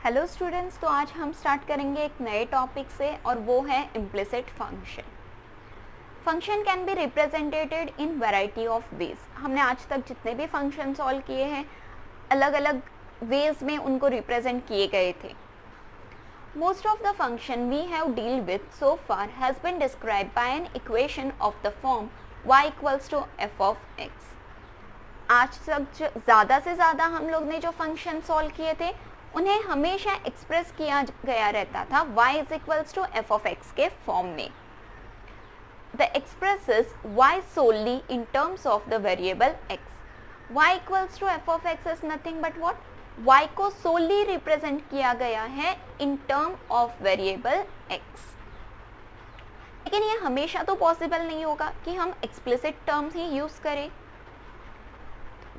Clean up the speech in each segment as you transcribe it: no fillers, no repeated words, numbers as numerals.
Hello students, तो आज हम स्टार्ट करेंगे एक नए टॉपिक से और वो है implicit function. Function can be represented in variety of ways. हमने आज तक जितने भी फंक्शन सॉल्व किए हैं अलग अलग वेज में उनको रिप्रेजेंट किए गए थे। Most of the function we have deal with so far has been described by an equation of the form y equals to f of x. आज तक ज़्यादा से ज़्यादा हम लोग ने जो फंक्शन सॉल्व किए थे उन्हें हमेशा एक्सप्रेस किया गया रहता था y is equals to f of x के फॉर्म में। The expresses y solely in terms of the variable x. y equals to f of x is nothing but what, y को solely रिप्रेजेंट किया गया है in term of variable x। लेकिन ये हमेशा तो पॉसिबल नहीं होगा कि हम एक्सप्लिसिट टर्म्स ही यूज करें।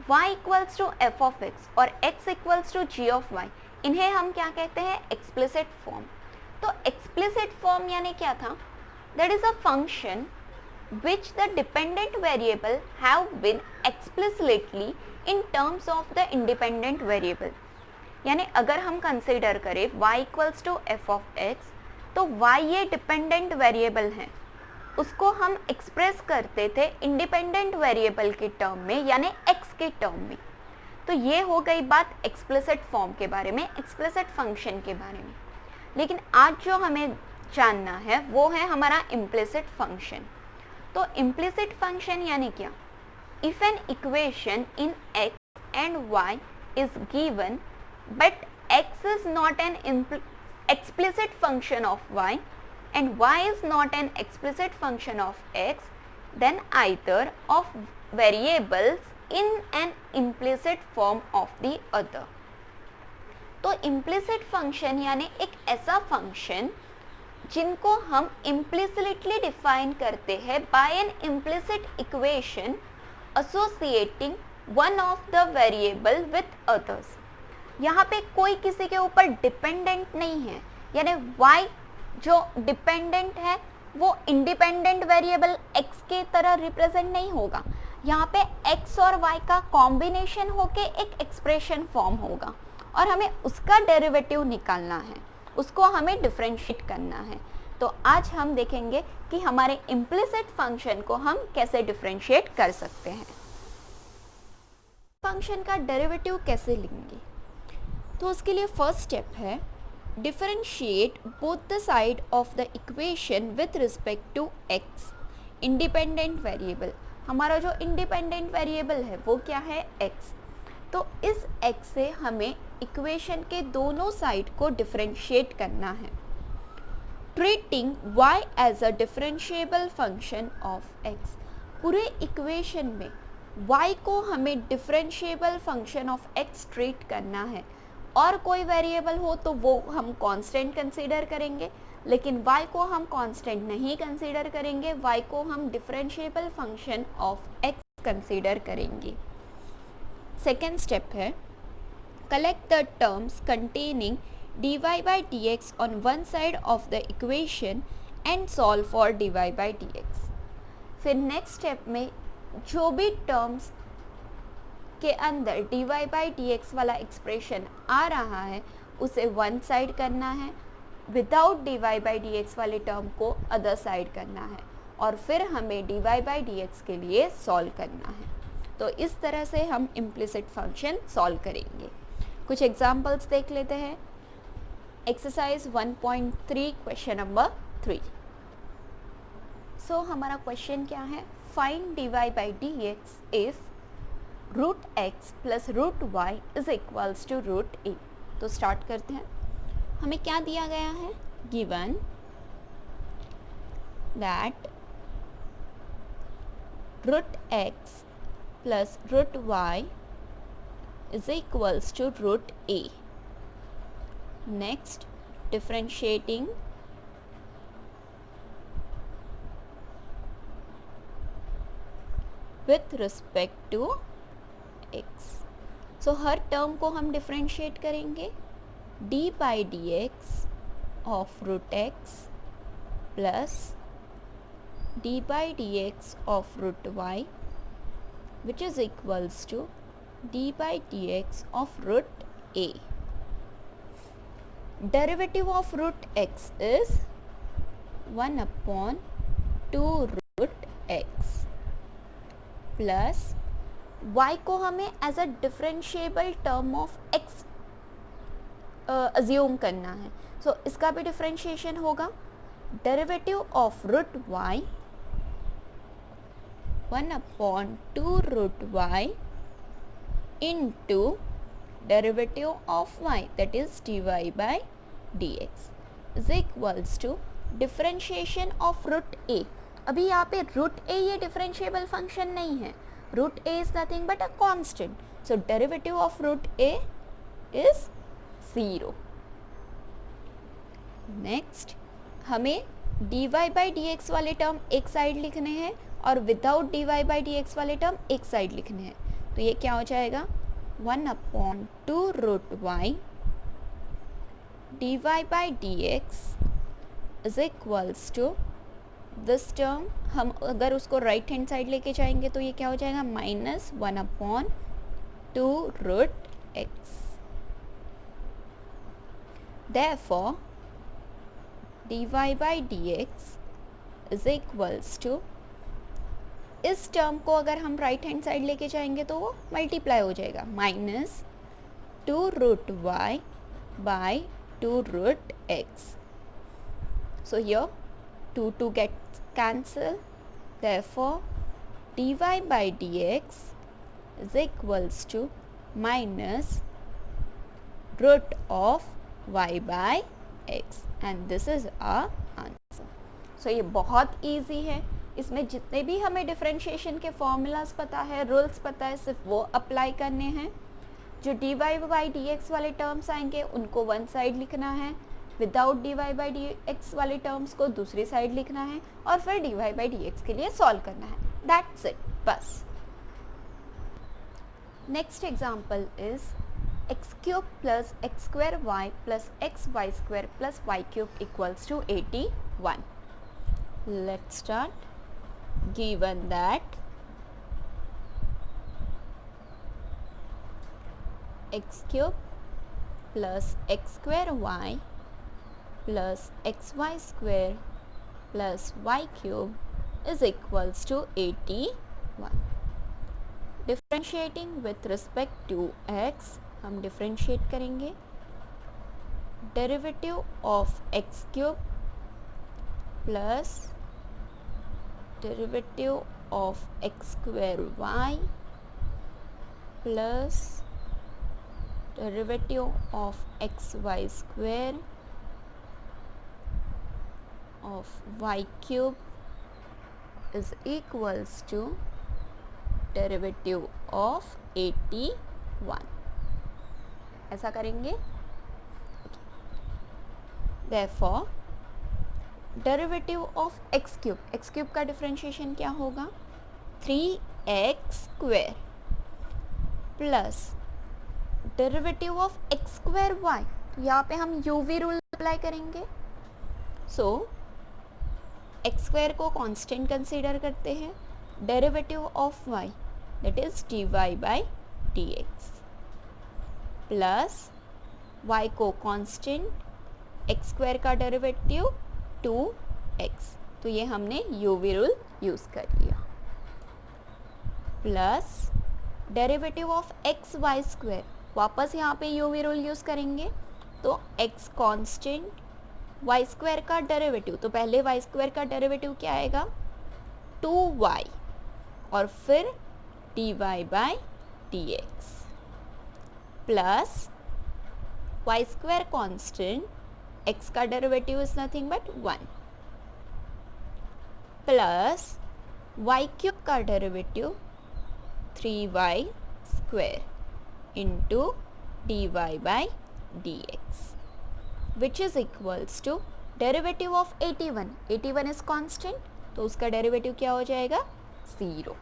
y equals to f of x और x equals to g of y, इन्हें हम क्या कहते हैं, एक्सप्लिसिट फॉर्म। तो एक्सप्लिसिट फॉर्म यानी क्या था, that is a function which the dependent variable have been explicitly in terms of the independent variable. यानी अगर हम कंसिडर करें y equals to f of x, तो y ये डिपेंडेंट वेरिएबल है, उसको हम एक्सप्रेस करते थे इंडिपेंडेंट वेरिएबल के टर्म में यानी x के टर्म में। तो ये हो गई बात एक्सप्लिसिट फॉर्म के बारे में, एक्सप्लिसिट फंक्शन के बारे में। लेकिन आज जो हमें जानना है वो है हमारा इम्प्लिसिट फंक्शन। तो इम्प्लिसिट फंक्शन यानी क्या, if an equation in x and y is given but x is not an explicit function of y and y is not an explicit function of x, then either of variables in an implicit form of the other. तो implicit function यानी एक ऐसा function जिनको हम implicitly define करते हैं by an implicit equation associating one of the variable with others. यहाँ पे कोई किसी के ऊपर डिपेंडेंट नहीं है, यानी y जो डिपेंडेंट है वो इंडिपेंडेंट वेरिएबल x के तरह रिप्रेजेंट नहीं होगा। यहाँ पे x और y का कॉम्बिनेशन होके एक एक्सप्रेशन फॉर्म होगा और हमें उसका डेरिवेटिव निकालना है, उसको हमें डिफरेंशिएट करना है। तो आज हम देखेंगे कि हमारे इम्प्लिसिट फंक्शन को हम कैसे डिफरेंशिएट कर सकते हैं। फंक्शन का डेरिवेटिव कैसे लेंगे, तो उसके लिए फर्स्ट स्टेप है differentiate both the side of the equation with respect to x, independent variable. हमारा जो इंडिपेंडेंट वेरिएबल है वो क्या है, x। तो इस x से हमें इक्वेशन के दोनों साइड को डिफरेंशिएट करना है, treating y as a differentiable function of x। पूरे इक्वेशन में y को हमें differentiable function of x treat करना है, और कोई वेरिएबल हो तो वो हम कांस्टेंट कंसीडर करेंगे, लेकिन y को हम कांस्टेंट नहीं कंसीडर करेंगे, y को हम differentiable function of x consider करेंगे। सेकेंड स्टेप है collect the terms containing dy by dx on one side of the equation and solve for dy by dx। फिर नेक्स्ट स्टेप में जो भी टर्म्स के अंदर dy by dx वाला expression आ रहा है उसे वन साइड करना है, विदाउट dy by dx वाले टर्म को अदर साइड करना है, और फिर हमें dy by dx के लिए सॉल्व करना है। तो इस तरह से हम इम्प्लिसिट फंक्शन सॉल्व करेंगे। कुछ एग्जांपल्स देख लेते हैं। Exercise 1.3 question number 3। सो हमारा क्वेश्चन क्या है, find dy by dx if root x plus root y is equals to root a। तो स्टार्ट करते हैं। हमें क्या दिया गया है, given that root x plus root y is equals to root a। Next, differentiating with respect to x। So हर term को हम डिफरेंशिएट करेंगे, d by d x of root x plus d by d x of root y which is equals to d by d x of root a। Derivative of root x is 1/2 root x plus y को हमें as a differentiable term of x assume करना है. So इसका भी differentiation होगा. Derivative of root y 1/2 root y into derivative of y, that is dy by dx is equals to differentiation of root a. अभी यहाँ पे root a ये differentiable function नहीं है. root a is nothing but a constant. So derivative of root a is 0. Next हमें dy by dx वाले term एक side लिखने हैं और विदाउट dy by dx वाले टर्म एक साइड लिखने हैं. तो ये क्या हो जाएगा 1/2 root y dy by dx is equals to this term. हम अगर उसको राइट हैंड साइड लेके जाएंगे तो ये क्या हो जाएगा -1/2 root x. Therefore dy by dx is equals to, इस टर्म को अगर हम राइट हैंड साइड लेके जाएंगे तो वो मल्टीप्लाई हो जाएगा -2 root y by 2 root x. So here 2 gets cancelled. Therefore dy by dx is equals to minus root of y by x and this is our answer. So ये बहुत easy है. इसमें जितने भी हमें डिफरेंशिएशन के फॉर्मूलाज पता है, रूल्स पता है, सिर्फ वो अप्लाई करने हैं. जो dy by dx वाले टर्म्स आएंगे उनको वन साइड लिखना है, विदाउट dy by dx वाले टर्म्स को दूसरी साइड लिखना है और फिर dy by dx के लिए सॉल्व करना है. दैट्स इट, बस. Next example is x³ plus x² plus xy² plus y³ equals to 81. Let's start. Given that x³ plus x² plus xy² plus y³ is equals to 81. Differentiating with respect to x, हम differentiate करेंगे. Derivative of x³ plus derivative of x² plus derivative of xy² of y³ is equals to derivative of 81. ऐसा करेंगे. Therefore derivative of x³ का differentiation क्या होगा 3x² plus derivative of x²y. तो यहाँ पे हम UV रूल अप्लाई करेंगे. सो x² को कांस्टेंट कंसीडर करते हैं. Derivative of y that is dy by dx plus y को कांस्टेंट, x² का डेरिवेटिव 2x. तो ये हमने UV रूल यूज कर लिया. Plus derivative of xy². वापस यहाँ पे UV रूल यूज करेंगे तो x कांस्टेंट, y² का डेरिवेटिव. तो पहले y² का डेरिवेटिव क्या आएगा 2y और फिर dy by dx plus y² constant, x का derivative is nothing but 1 plus y³ का derivative 3y² into dy by dx which is equals to derivative of 81. 81 इज कांस्टेंट तो उसका डेरिवेटिव क्या हो जाएगा 0.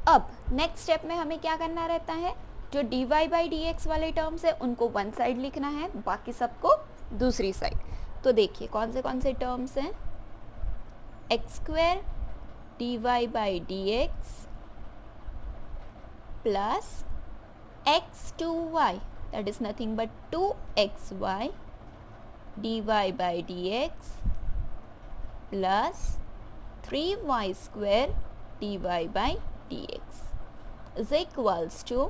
अब नेक्स्ट स्टेप में हमें क्या करना रहता है, जो dy by dx वाले टर्म्स है उनको वन साइड लिखना है, बाकी सबको दूसरी साइड. तो देखिए कौन से टर्म्स हैं x² dy by dx plus x2y that is nothing but 2xy dy by dx plus 3y square dy by dx is equals to,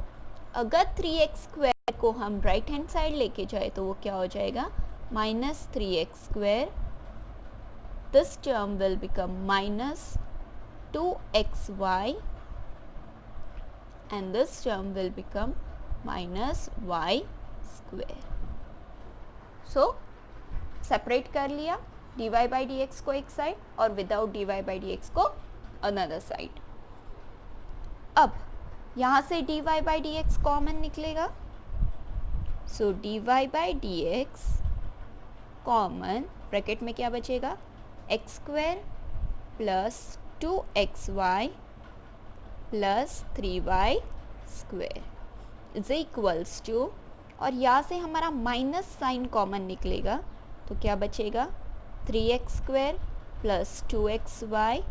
अगर 3x स्क्वायर को हम राइट हैंड साइड लेके जाए तो वो क्या हो जाएगा, minus 3x square, this term will become minus 2xy and this term will become minus y square. So separate कर लिया dy by dx को एक साइड और without dy by dx को another side. अब यहाँ से dy by dx कॉमन निकलेगा, so dy by dx common, bracket में क्या बचेगा, x square plus 2xy plus 3y square is equals to, और यहाँ से हमारा माइनस साइन कॉमन निकलेगा तो क्या बचेगा, 3x square plus 2xy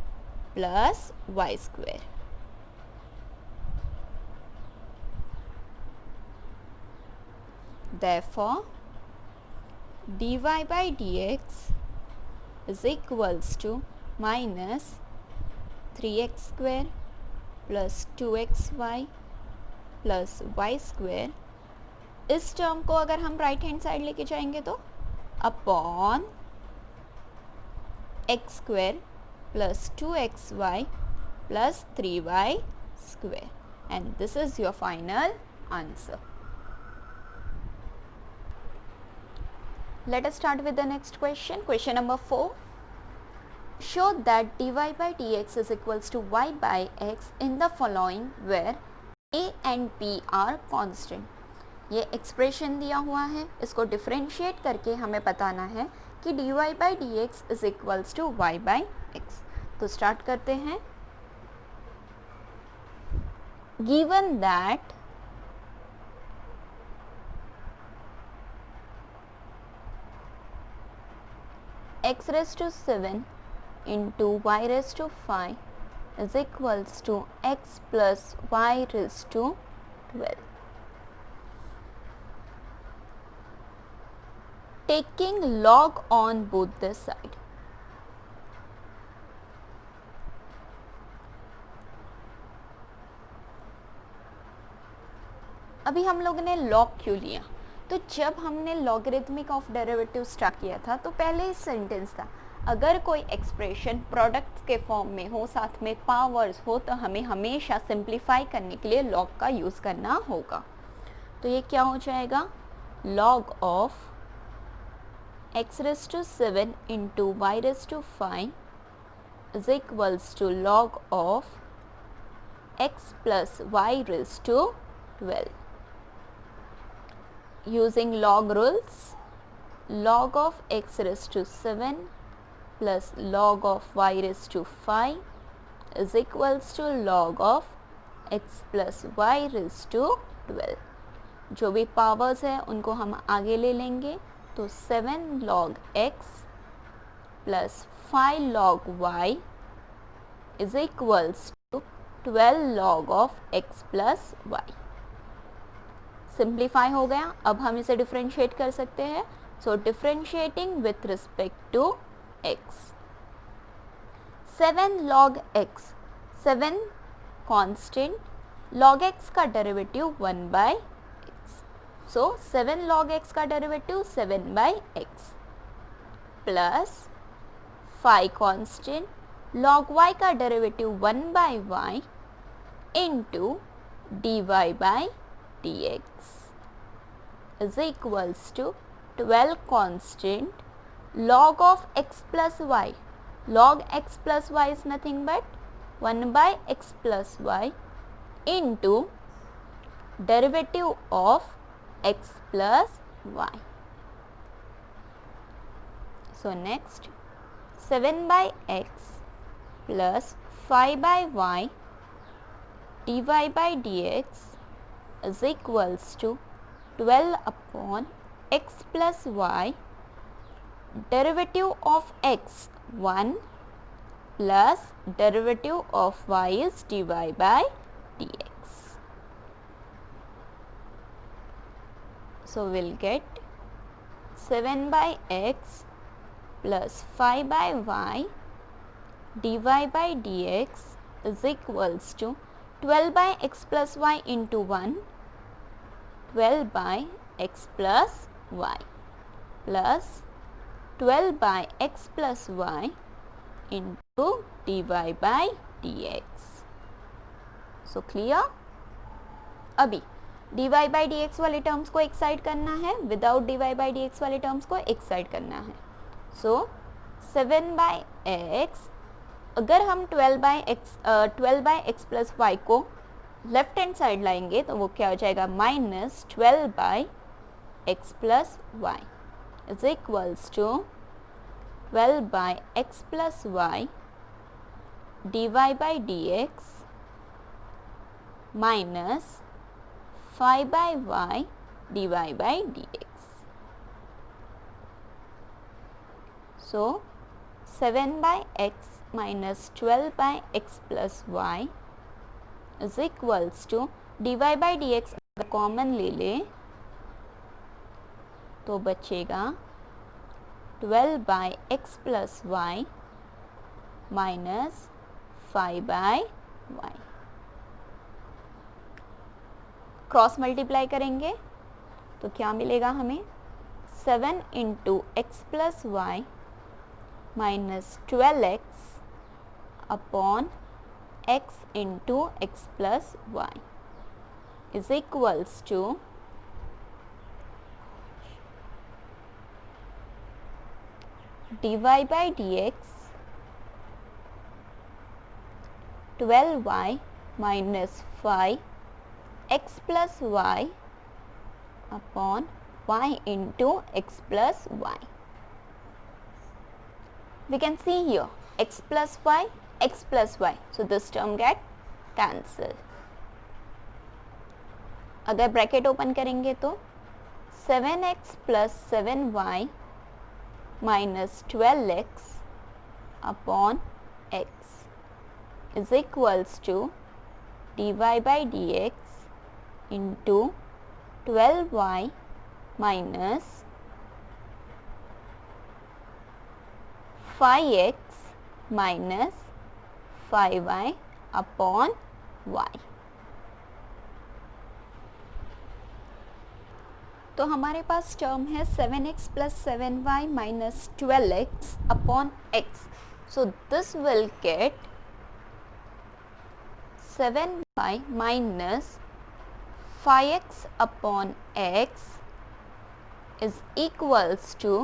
plus y square. Therefore dy by dx is equals to minus 3x square plus 2xy plus y square. इस term को अगर हम राइट हैंड साइड लेके जाएंगे तो upon x square plus 2xy plus 3y square, and this is your final answer. Let us start with the next question. Question number 4. Show that dy by dx is equals to y by x in the following where a and b are constant. ये expression दिया हुआ है, इसको differentiate करके हमें बताना है कि dy by dx is equals to y by x. तो स्टार्ट करते हैं. Given that x raised to 7 into y raised to 5 is equals to x plus y raised to 12. Taking log on both the side. अभी हम लोगों ने log क्यों लिया, तो जब हमने लॉगरिथमिक ऑफ डेरिवेटिव स्टार्ट किया था तो पहले इस सेंटेंस था, अगर कोई एक्सप्रेशन प्रोडक्ट्स के फॉर्म में हो, साथ में पावर्स हो, तो हमें हमेशा सिंप्लीफाई करने के लिए लॉग का यूज़ करना होगा. तो ये क्या हो जाएगा, log of x raised to 7 into y raised to 5 is equals to log of x plus y raised to 12. Using log rules, log of x raised to 7 plus log of y raised to 5 is equals to log of x plus y raised to 12. जो भी powers है उनको हम आगे ले लेंगे, तो 7 log x plus 5 log y is equals to 12 log of x plus y. Simplify हो गया. अब हम इसे डिफ्रेंशिएट कर सकते हैं. So differentiating with respect to x, 7 log x, 7 constant, log x का derivative 1 by x. So 7 log x का derivative 7 by x plus 5 constant, log y का derivative 1 by y into dy by dx is equals to 12 constant log of x plus y. Log x plus y is nothing but 1 by x plus y into derivative of x plus y. So next 7 by x plus 5 by y dy by dx is equals to 12 upon x plus y, derivative of x 1 plus derivative of y is dy by dx. So we'll get 7 by x plus 5 by y dy by dx is equals to 12 by x plus y into 1, 12 by x plus y plus 12 by x plus y into dy by dx. So clear? अभी dy by dx वाले terms को एक side करना है, without dy by dx वाले terms को एक side करना है. सो 7 by x, अगर हम 12 by x प्लस y को लेफ्ट हैंड साइड लाएंगे तो वो क्या हो जाएगा, minus 12 by x plus y is equals to 12 by x plus y dy by dx minus 5 by y dy by dx. So 7 by x minus 12 by x plus y is equals to dy by dx अगर common ले ले तो बचेगा 12 by x plus y minus 5 by y. Cross multiply करेंगे तो क्या मिलेगा हमें, 7 into x plus y minus 12x upon x into x plus y is equals to dy by dx 12y minus 5 x plus y upon y into x plus y. We can see here x plus y, x plus y. So this term get cancelled. अगर bracket open करेंगे तो 7x plus 7y minus 12x upon x is equals to dy by dx into 12y minus 5x minus 5y upon y. तो हमारे पास term है 7x plus 7y minus 12x upon x. So this will get 7y minus 5x upon x is equals to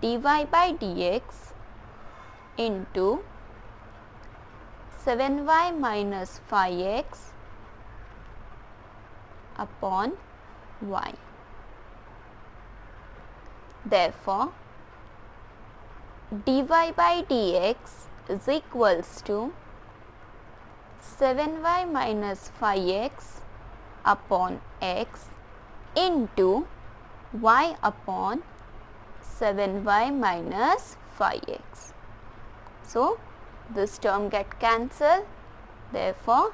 dy by dx into 7y minus 5x upon y. Therefore, dy by dx is equals to 7y minus 5x upon x into y upon 7y minus 5x. So this term get cancelled. Therefore,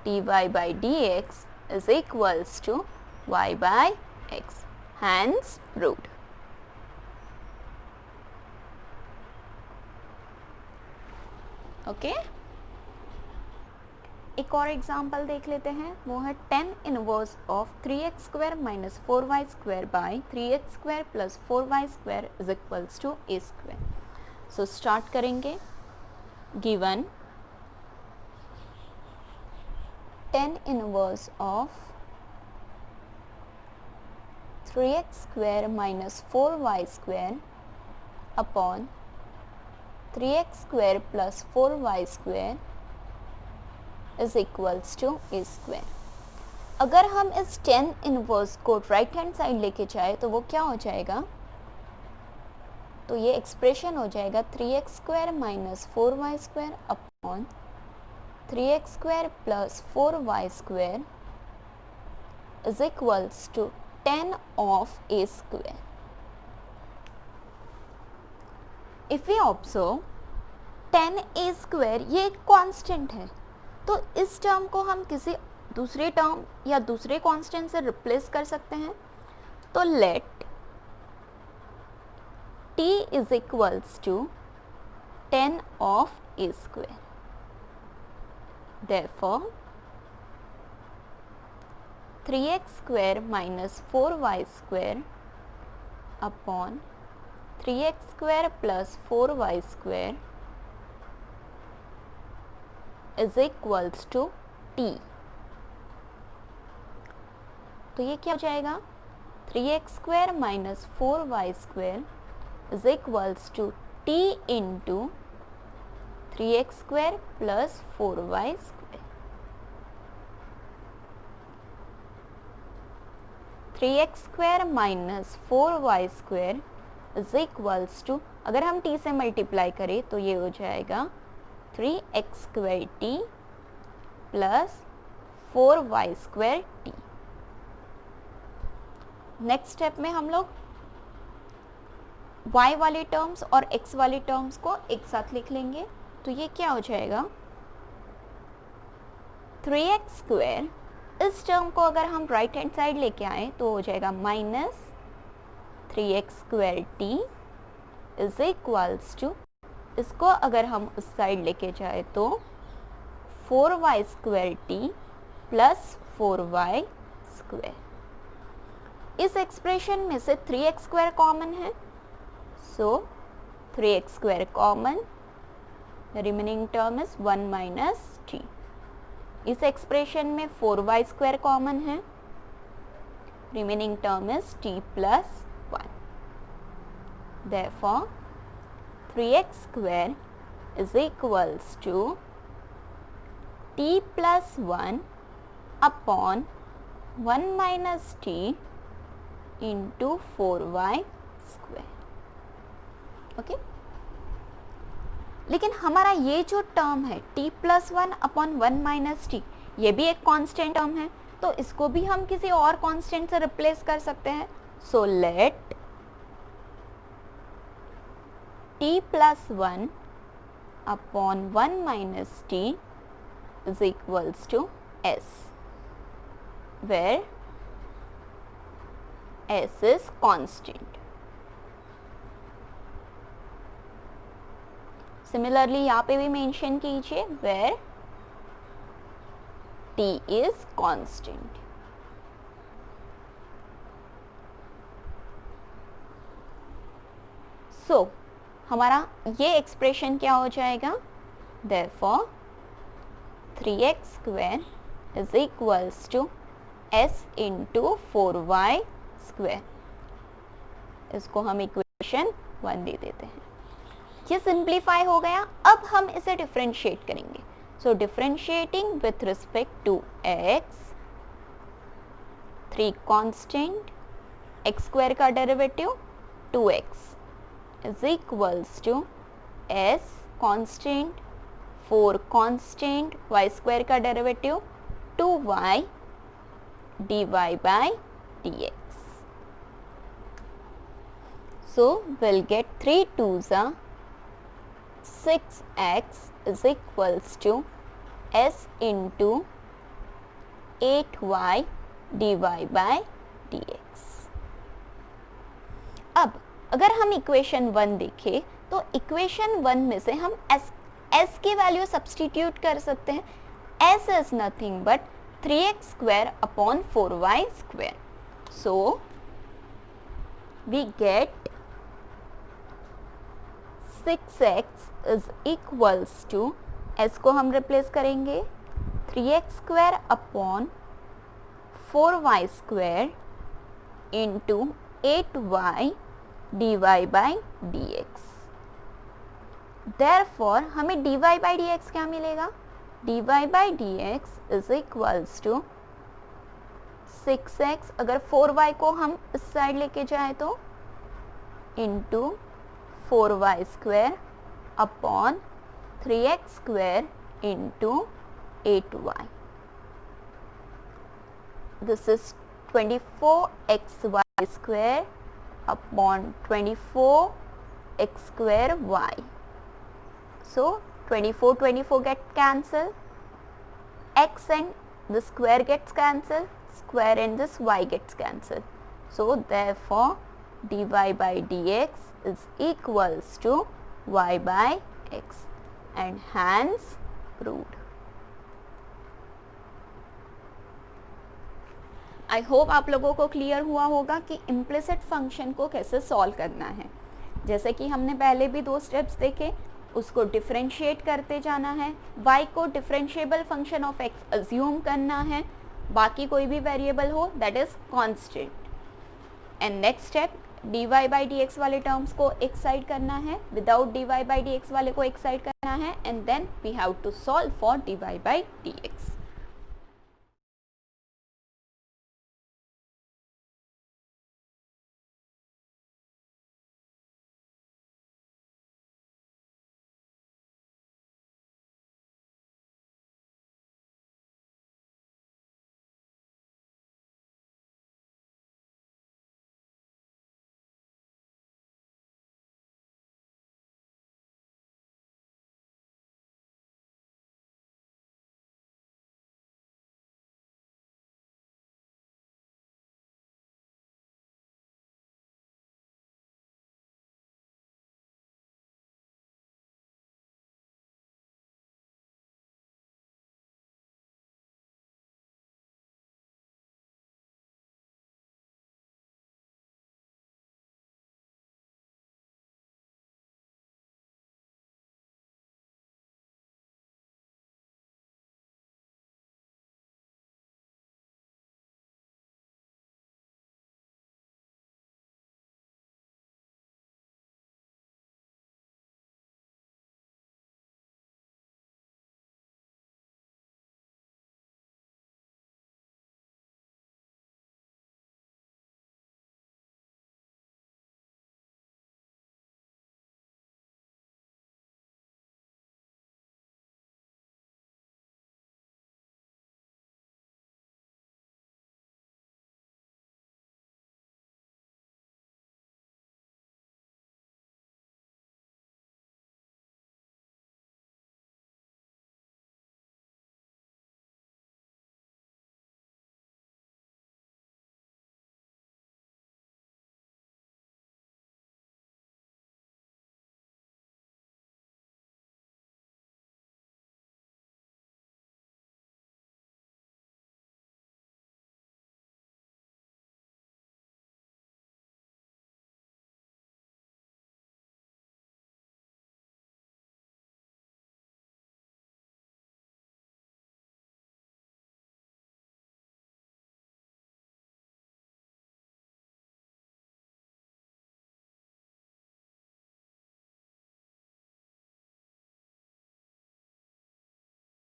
dy by dx is equals to y by x. Hence proved. Okay. एक और example देख लेते हैं, वो है 10 inverse of 3x square minus 4y square by 3x square plus 4y square is equals to a square. So start करेंगे. Given 10 inverse of 3x square minus 4y square upon 3x square plus 4y square is equals to A square. अगर हम इस 10 inverse को right hand side लेके जाए तो वो क्या हो जाएगा, तो ये एक्सप्रेशन हो जाएगा 3x square minus 4y square upon 3x square plus 4y square is equals to 10 of a square. If we observe 10a square ये एक कांस्टेंट है, तो इस टर्म को हम किसी दूसरे टर्म या दूसरे कांस्टेंट से रिप्लेस कर सकते हैं. तो let t is equals to 10 of a square, therefore 3x square minus 4y square upon 3x square plus 4y square is equals to t। तो ये क्या हो जाएगा, 3x square minus 4y square is equals to t into 3x square plus 4y square. 3x square minus 4y square is equals to, अगर हम t से multiply करें तो ये हो जाएगा 3x square t plus 4y square t। Next step में हम लोग y वाले टर्म्स और x वाले टर्म्स को एक साथ लिख लेंगे। तो ये क्या हो जाएगा, 3x स्क्वायर, इस टर्म को अगर हम राइट हैंड साइड लेके आए तो हो जाएगा minus 3x square t is equals to, इसको अगर हम उस साइड लेके जाए तो 4y square t plus 4y square. इस एक्सप्रेशन में से 3x स्क्वायर कॉमन है, so 3x square common, remaining term is 1 minus t। इस एक्सप्रेशन में 4y स्क्वायर कॉमन है, remaining term is t plus 1। Therefore 3x square is equals to t plus 1 upon 1 minus t into 4y square. Okay, लेकिन हमारा ये जो term है t plus 1 upon 1 minus t, ये भी एक कांस्टेंट टर्म है, तो इसको भी हम किसी और कांस्टेंट से रिप्लेस कर सकते हैं। So let t plus 1 upon 1 minus t is equals to s, where s is constant। Similarly यहाँ पे भी मेंशन कीजिए where t is constant। सो हमारा ये एक्सप्रेशन क्या हो जाएगा, therefore 3x square is equals to s into 4y square. इसको हम इक्वेशन 1 दे देते हैं। ये सिंप्लीफाई हो गया। अब हम इसे डिफरेंशिएट करेंगे। So differentiating with respect to x, 3 constant, x square का derivative 2x is equals to s constant, 4 constant, y square का derivative 2y dy by dx। So we'll get 3 2s are 6x is equals to s into 8y dy by dx। अब अगर हम equation 1 देखें तो equation 1 में से हम s की वैल्यू सब्स्टिट्यूट कर सकते हैं। s is nothing but 3x square upon 4y square। So we get 6x is equals to, s को हम रिप्लेस करेंगे 3x square upon 4y square into 8y dy by dx। Therefore हमें dy by dx क्या मिलेगा, dy by dx is equals to 6x, अगर 4y को हम इस साइड लेके जाए तो into 4y square upon 3x square into 8y। This is 24xy square upon 24x square y। So 24 get cancelled, x and the square gets cancelled, square and this y gets cancelled, So therefore dy by dx is equals to y by x and hence proved. I hope आप लोगों को clear हुआ होगा कि implicit function को कैसे solve करना है। जैसे कि हमने पहले भी 2 स्टेप्स देखे, उसको डिफरेंशिएट करते जाना है, y को differentiable function of x assume करना है, बाकी कोई भी वेरिएबल हो that is constant, and next step dy by dx वाले टर्म्स को एक साइड करना है, विदाउट dy बाई dx वाले को एक साइड करना है, and then we have to solve for dy by dx।